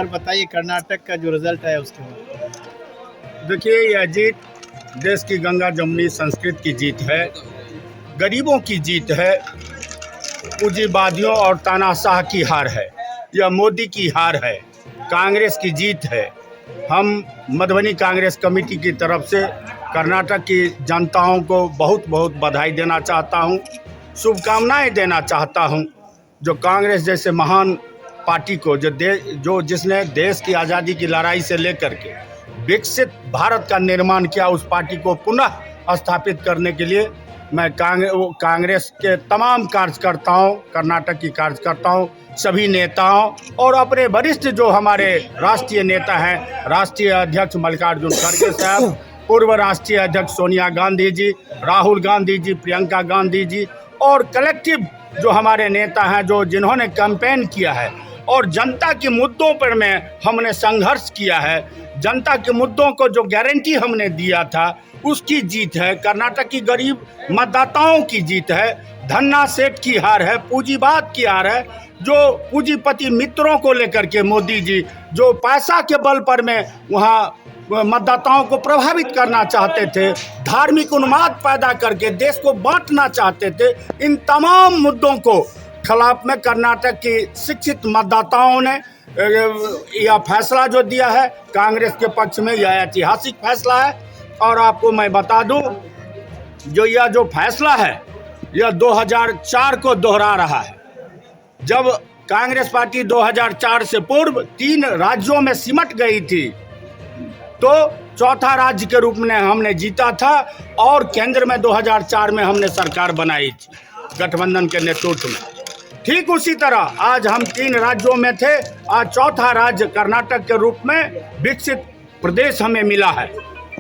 बताइए कर्नाटक का जो रिजल्ट है उसके बाद। देखिए, यह जीत देश की गंगा जमुनी संस्कृत की जीत है, गरीबों की जीत है, पूंजीवादियों और तानाशाह की हार है। यह मोदी की हार है, कांग्रेस की जीत है। हम मधुबनी कांग्रेस कमेटी की तरफ से कर्नाटक की जनताओं को बहुत बहुत बधाई देना चाहता हूं, शुभकामनाएं देना चाहता हूं। जो कांग्रेस जैसे महान पार्टी को जो जिसने देश की आज़ादी की लड़ाई से लेकर के विकसित भारत का निर्माण किया, उस पार्टी को पुनः स्थापित करने के लिए मैं कांग्रेस के तमाम कार्यकर्ताओं, कर्नाटक की कार्यकर्ताओं, सभी नेताओं और अपने वरिष्ठ जो हमारे राष्ट्रीय नेता हैं, राष्ट्रीय अध्यक्ष मल्लिकार्जुन खड़गे साहब, पूर्व राष्ट्रीय अध्यक्ष सोनिया गांधी जी, राहुल गांधी जी, प्रियंका गांधी जी और कलेक्टिव जो हमारे नेता हैं, जो जिन्होंने कैंपेन किया है और जनता के मुद्दों पर में हमने संघर्ष किया है, जनता के मुद्दों को जो गारंटी हमने दिया था, उसकी जीत है। कर्नाटक की गरीब मतदाताओं की जीत है, धन्ना सेठ की हार है, पूंजीवाद की हार है। जो पूंजीपति मित्रों को लेकर के मोदी जी जो पैसा के बल पर में वहाँ मतदाताओं को प्रभावित करना चाहते थे, धार्मिक उन्माद पैदा करके देश को बांटना चाहते थे, इन तमाम मुद्दों को खिलाफ में कर्नाटक की शिक्षित मतदाताओं ने यह फैसला जो दिया है कांग्रेस के पक्ष में, यह ऐतिहासिक फैसला है। और आपको मैं बता दूं, जो फैसला है यह 2004 को दोहरा रहा है। जब कांग्रेस पार्टी 2004 से पूर्व 3 राज्यों में सिमट गई थी, तो चौथा राज्य के रूप में हमने जीता था और केंद्र में 2004 में हमने सरकार बनाई थी गठबंधन के नेतृत्व में। ठीक उसी तरह आज हम 3 राज्यों में थे, आज चौथा राज्य कर्नाटक के रूप में विकसित प्रदेश हमें मिला है।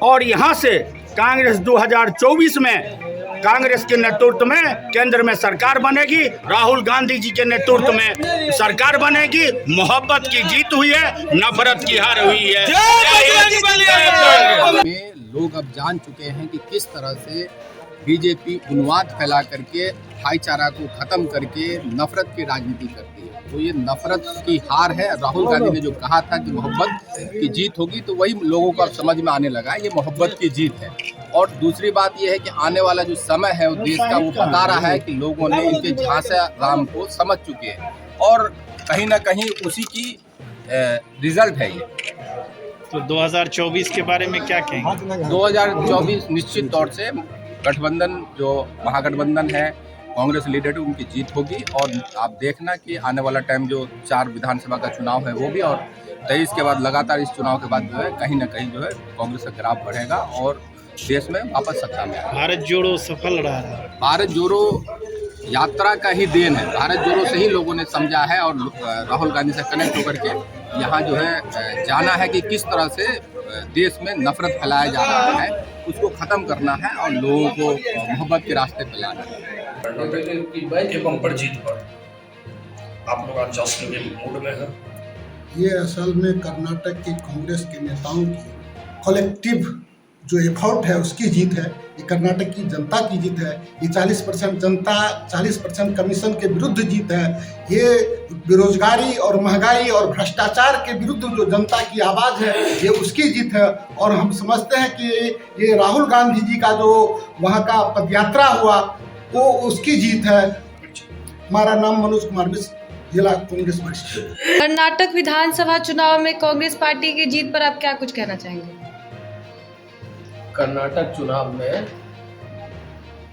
और यहाँ से कांग्रेस 2024 में कांग्रेस के नेतृत्व में केंद्र में सरकार बनेगी, राहुल गांधी जी के नेतृत्व में सरकार बनेगी। मोहब्बत की जीत हुई है, नफरत की हार हुई है। लोग अब जान चुके हैं कि किस तरह से बीजेपी उन्माद फैला करके भाईचारा को खत्म करके नफरत की राजनीति करती है। तो ये नफरत की हार है। राहुल गांधी ने जो कहा था कि मोहब्बत की जीत होगी, तो वही लोगों को अब समझ में आने लगा है, ये मोहब्बत की जीत है। और दूसरी बात ये है कि आने वाला जो समय है वो देश का, वो बता रहा है कि लोगों ने इनके झांसा राम को समझ चुके हैं और कहीं ना कहीं उसी की रिजल्ट है ये। तो 2024 के बारे में क्या कहेंगे? 2024 निश्चित तौर से गठबंधन, जो महागठबंधन है, कांग्रेस लीडर उनकी जीत होगी। और आप देखना कि आने वाला टाइम जो 4 विधानसभा का चुनाव है वो भी, और 23 के बाद लगातार इस चुनाव के बाद जो है कहीं ना कहीं जो है कांग्रेस का ग्राफ बढ़ेगा और देश में वापस सत्ता में आएगा। भारत जोड़ो सफल रहा है। भारत जोड़ो यात्रा का ही देन है। भारत जोड़ो से ही लोगों ने समझा है और राहुल गांधी से कनेक्ट होकर के यहाँ जो है जाना है कि किस तरह से देश में नफरत फैलाया जा रहा है, उसको खत्म करना है और लोगों को मोहब्बत के रास्ते पे लाना है। कर्नाटक की बम्पर जीत पर आप लोग आज जश्न के मूड में है। ये असल में कर्नाटक की कांग्रेस के नेताओं की कलेक्टिव जो एफर्ट है उसकी जीत है। ये कर्नाटक की जनता की जीत है। ये 40% जनता, 40% कमीशन के विरुद्ध जीत है। ये बेरोजगारी और महंगाई और भ्रष्टाचार के विरुद्ध जो जनता की आवाज़ है, ये उसकी जीत है। और हम समझते हैं कि ये राहुल गांधी जी का जो वहाँ का पदयात्रा हुआ वो उसकी जीत है। हमारा नाम मनोज कुमार मिश्र, जिला कांग्रेस वरिष्ठ। कर्नाटक विधानसभा चुनाव में कांग्रेस पार्टी की जीत पर आप क्या कुछ कहना चाहेंगे? कर्नाटक चुनाव में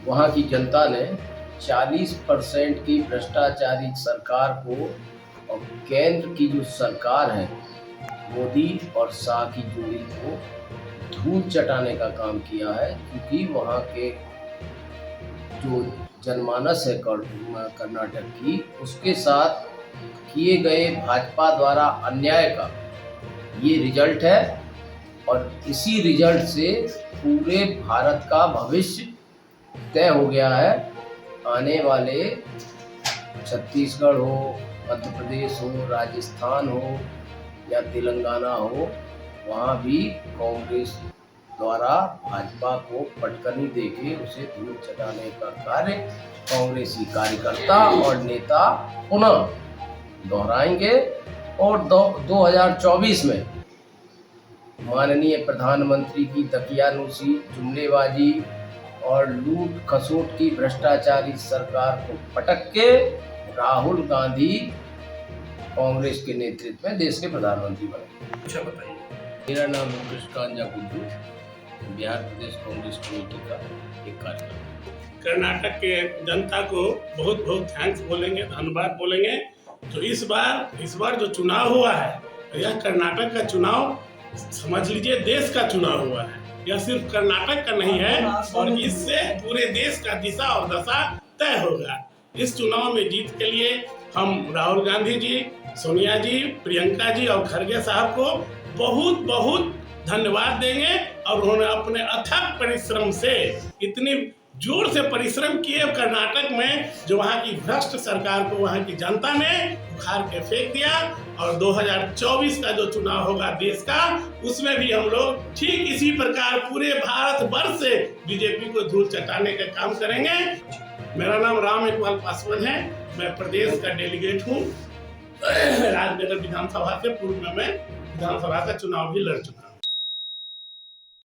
वहाँ की जनता ने 40% की भ्रष्टाचारी सरकार को और केंद्र की जो सरकार है मोदी और शाह की जोड़ी को धूल चटाने का काम किया है। क्योंकि वहाँ के जो जनमानस है कर्नाटक की, उसके साथ किए गए भाजपा द्वारा अन्याय का ये रिजल्ट है। और इसी रिजल्ट से पूरे भारत का भविष्य तय हो गया है। आने वाले छत्तीसगढ़ हो, मध्य प्रदेश हो, राजस्थान हो या तेलंगाना हो, वहाँ भी कांग्रेस द्वारा भाजपा को पटकनी देके उसे धूल चटाने का कार्य कांग्रेसी कार्यकर्ता और नेता पुनः दोहराएंगे और 2024 में माननीय प्रधानमंत्री की दकियानूसी, जुमलेबाजी और लूट खसोट की भ्रष्टाचारी सरकार को पटक के राहुल गांधी कांग्रेस के नेतृत्व में देश के प्रधानमंत्री बने। अच्छा बताइए। मेरा नाम है कृष्णांजा गुड्डू, बिहार प्रदेश कांग्रेस कमेटी का एक कार्यकर्ता। कर्नाटक के जनता को बहुत बहुत थैंक्स बोलेंगे, धन्यवाद बोलेंगे। तो इस बार जो चुनाव हुआ है, यह कर्नाटक का चुनाव समझ लीजिए देश का चुनाव हुआ है। यह सिर्फ कर्नाटक का नहीं है और इससे पूरे देश का दिशा और दशा तय होगा। इस चुनाव में जीत के लिए हम राहुल गांधी जी, सोनिया जी, प्रियंका जी और खड़गे साहब को बहुत बहुत धन्यवाद देंगे। और उन्होंने अपने अथक परिश्रम से इतनी जोर से परिश्रम किए कर्नाटक में, जो वहाँ की भ्रष्ट सरकार को वहाँ की जनता ने उखाड़ के फेंक दिया। और 2024 का जो चुनाव होगा देश का, उसमें भी हम लोग ठीक इसी प्रकार पूरे भारत वर्ष से बीजेपी को धूल चटाने का काम करेंगे। मेरा नाम राम एकपाल पासवान है, मैं प्रदेश का डेलीगेट हूँ। राजनगर विधानसभा से पूर्व में मैं विधानसभा का चुनाव भी लड़ चुका हूँ।